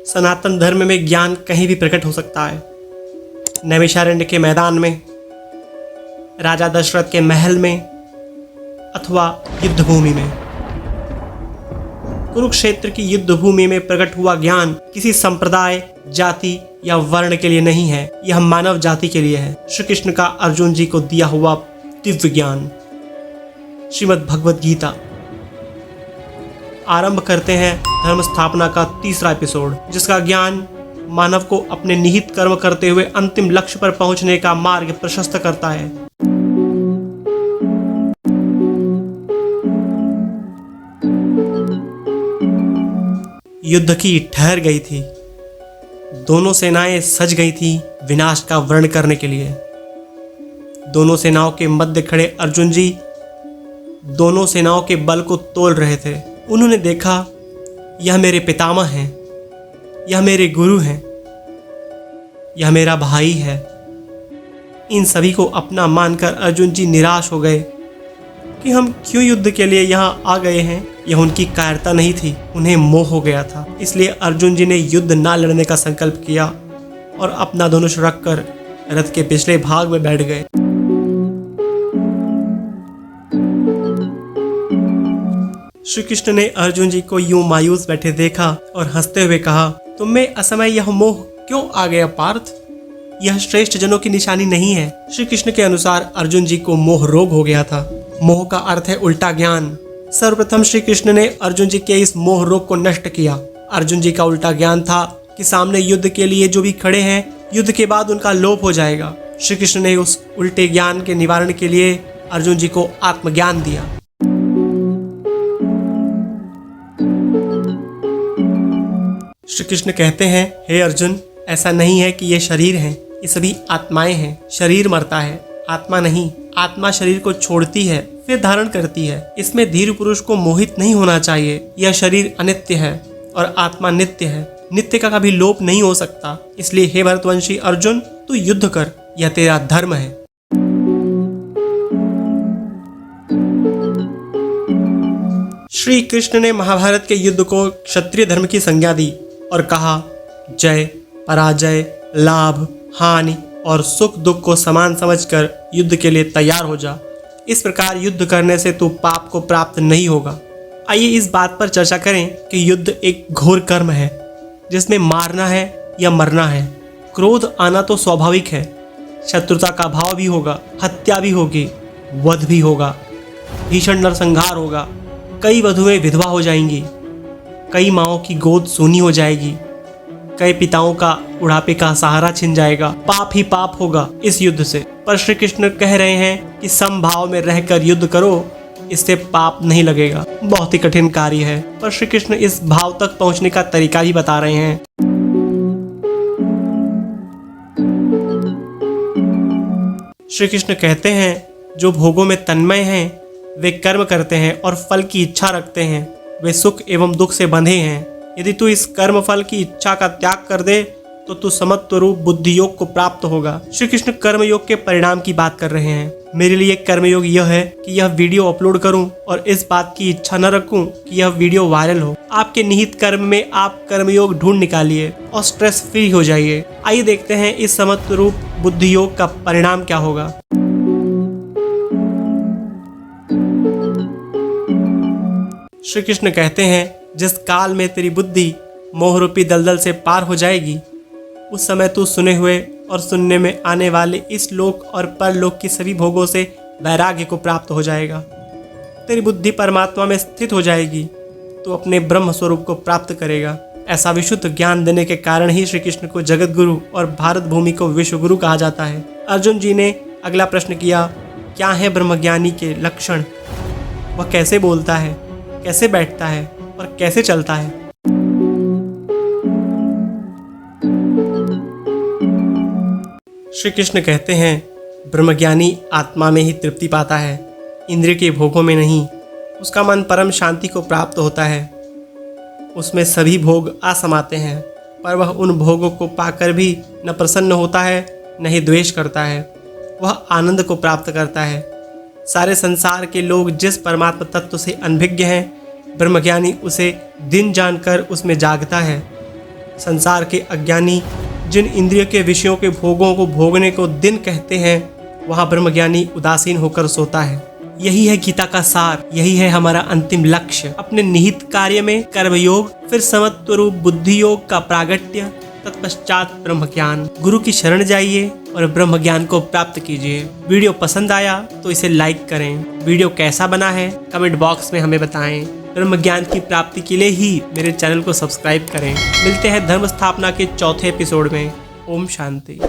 सनातन धर्म में ज्ञान कहीं भी प्रकट हो सकता है। नैमिषारण्य के मैदान में, राजा दशरथ के महल में, अथवा युद्ध भूमि में। कुरुक्षेत्र की युद्ध भूमि में प्रकट हुआ ज्ञान किसी संप्रदाय, जाति या वर्ण के लिए नहीं है, यह मानव जाति के लिए है। श्री कृष्ण का अर्जुन जी को दिया हुआ दिव्य ज्ञान। श्रीमद् भगवद गीता। आरंभ करते हैं धर्म स्थापना का तीसरा एपिसोड, जिसका ज्ञान मानव को अपने निहित कर्म करते हुए अंतिम लक्ष्य पर पहुंचने का मार्ग प्रशस्त करता है। युद्ध की ठहर गई थी। दोनों सेनाएं सज गई थी विनाश का वर्ण करने के लिए। दोनों सेनाओं के मध्य खड़े अर्जुन जी दोनों सेनाओं के बल को तोल रहे थे। उन्होंने देखा, यह मेरे पितामह हैं, यह मेरे गुरु हैं, यह मेरा भाई है। इन सभी को अपना मानकर अर्जुन जी निराश हो गए कि हम क्यों युद्ध के लिए यहाँ आ गए हैं। यह उनकी कायरता नहीं थी, उन्हें मोह हो गया था। इसलिए अर्जुन जी ने युद्ध ना लड़ने का संकल्प किया और अपना धनुष रखकर रथ के पिछले भाग में बैठ गए। श्री कृष्ण ने अर्जुन जी को यूं मायूस बैठे देखा और हंसते हुए कहा, तुम में असमय यह मोह क्यों आ गया पार्थ? यह श्रेष्ठ जनों की निशानी नहीं है। श्री कृष्ण के अनुसार अर्जुन जी को मोह रोग हो गया था। मोह का अर्थ है उल्टा ज्ञान। सर्वप्रथम श्री कृष्ण ने अर्जुन जी के इस मोह रोग को नष्ट किया। अर्जुन जी का उल्टा ज्ञान था कि सामने युद्ध के लिए जो भी खड़े हैं, युद्ध के बाद उनका लोप हो जाएगा। श्री कृष्ण ने उस उल्टे ज्ञान के निवारण के लिए अर्जुन जी को आत्मज्ञान दिया। श्री कृष्ण कहते हैं, हे अर्जुन, ऐसा नहीं है कि ये शरीर हैं, ये सभी आत्माएं हैं। शरीर मरता है, आत्मा नहीं। आत्मा शरीर को छोड़ती है, फिर धारण करती है। इसमें धीर पुरुष को मोहित नहीं होना चाहिए। यह शरीर अनित्य है और आत्मा नित्य है। नित्य का कभी लोप नहीं हो सकता। इसलिए हे भरतवंशी अर्जुन, तू युद्ध कर, यह तेरा धर्म है। श्री कृष्ण ने महाभारत के युद्ध को क्षत्रिय धर्म की संज्ञा दी और कहा, जय, पराजय, लाभ, हानि और सुख दुख को समान समझकर युद्ध के लिए तैयार हो जा। इस प्रकार युद्ध करने से तू पाप को प्राप्त नहीं होगा। आइए इस बात पर चर्चा करें कि युद्ध एक घोर कर्म है जिसमें मारना है या मरना है। क्रोध आना तो स्वाभाविक है। शत्रुता का भाव भी होगा, हत्या भी होगी, वध भी होगा, भीषण नरसंहार होगा। कई वधुएं विधवा हो जाएंगी, कई माँओं की गोद सूनी हो जाएगी, कई पिताओं का बुढ़ापे का सहारा छिन जाएगा। पाप ही पाप होगा इस युद्ध से। पर श्री कृष्ण कह रहे हैं कि समभाव में रहकर युद्ध करो, इससे पाप नहीं लगेगा। बहुत ही कठिन कार्य है, पर श्री कृष्ण इस भाव तक पहुंचने का तरीका भी बता रहे हैं। श्री कृष्ण कहते हैं, जो भोगों में तन्मय हैं, वे कर्म करते हैं और फल की इच्छा रखते हैं। वे सुख एवं दुख से बंधे हैं। यदि तू इस कर्म फल की इच्छा का त्याग कर दे तो तू समत्व रूप बुद्धि योग को प्राप्त होगा। श्री कृष्ण कर्म योग के परिणाम की बात कर रहे हैं। मेरे लिए कर्म योग यह है कि यह वीडियो अपलोड करूं और इस बात की इच्छा न रखूं कि यह वीडियो वायरल हो। आपके निहित कर्म में आप कर्म योग ढूंढ निकालिए और स्ट्रेस फ्री हो जाइए। आइए देखते हैं इस समत्व रूप बुद्धि योग का परिणाम क्या होगा। श्री कृष्ण कहते हैं, जिस काल में तेरी बुद्धि मोहरूपी दलदल से पार हो जाएगी, उस समय तू सुने हुए और सुनने में आने वाले इस लोक और परलोक की सभी भोगों से वैराग्य को प्राप्त हो जाएगा। तेरी बुद्धि परमात्मा में स्थित हो जाएगी, तू अपने ब्रह्म स्वरूप को प्राप्त करेगा। ऐसा विशुद्ध ज्ञान देने के कारण ही श्री कृष्ण को जगत गुरु और भारत भूमि को विश्व गुरु कहा जाता है। अर्जुन जी ने अगला प्रश्न किया, क्या है ब्रह्मज्ञानी के लक्षण? वह कैसे बोलता है, कैसे बैठता है और कैसे चलता है? श्री कृष्ण कहते हैं, ब्रह्मज्ञानी आत्मा में ही तृप्ति पाता है, इंद्रिय के भोगों में नहीं। उसका मन परम शांति को प्राप्त होता है। उसमें सभी भोग असमाते हैं, पर वह उन भोगों को पाकर भी न प्रसन्न होता है न ही द्वेष करता है। वह आनंद को प्राप्त करता है। सारे संसार के लोग जिस परमात्मा तत्व से अनभिज्ञ हैं, ब्रह्मज्ञानी उसे दिन जानकर उसमें जागता है। संसार के अज्ञानी जिन इंद्रिय के विषयों के भोगों को भोगने को दिन कहते हैं, वहाँ ब्रह्मज्ञानी उदासीन होकर सोता है। यही है गीता का सार, यही है हमारा अंतिम लक्ष्य। अपने निहित कार्य में कर्मयोग, फिर समत्व रूप बुद्धि योग का प्रागट्य, तत्पश्चात ब्रह्म ज्ञान। गुरु की शरण जाइए और ब्रह्म ज्ञान को प्राप्त कीजिए। वीडियो पसंद आया तो इसे लाइक करें। वीडियो कैसा बना है कमेंट बॉक्स में हमें बताएं। ब्रह्म ज्ञान की प्राप्ति के लिए ही मेरे चैनल को सब्सक्राइब करें। मिलते हैं धर्म स्थापना के चौथे एपिसोड में। ओम शांति।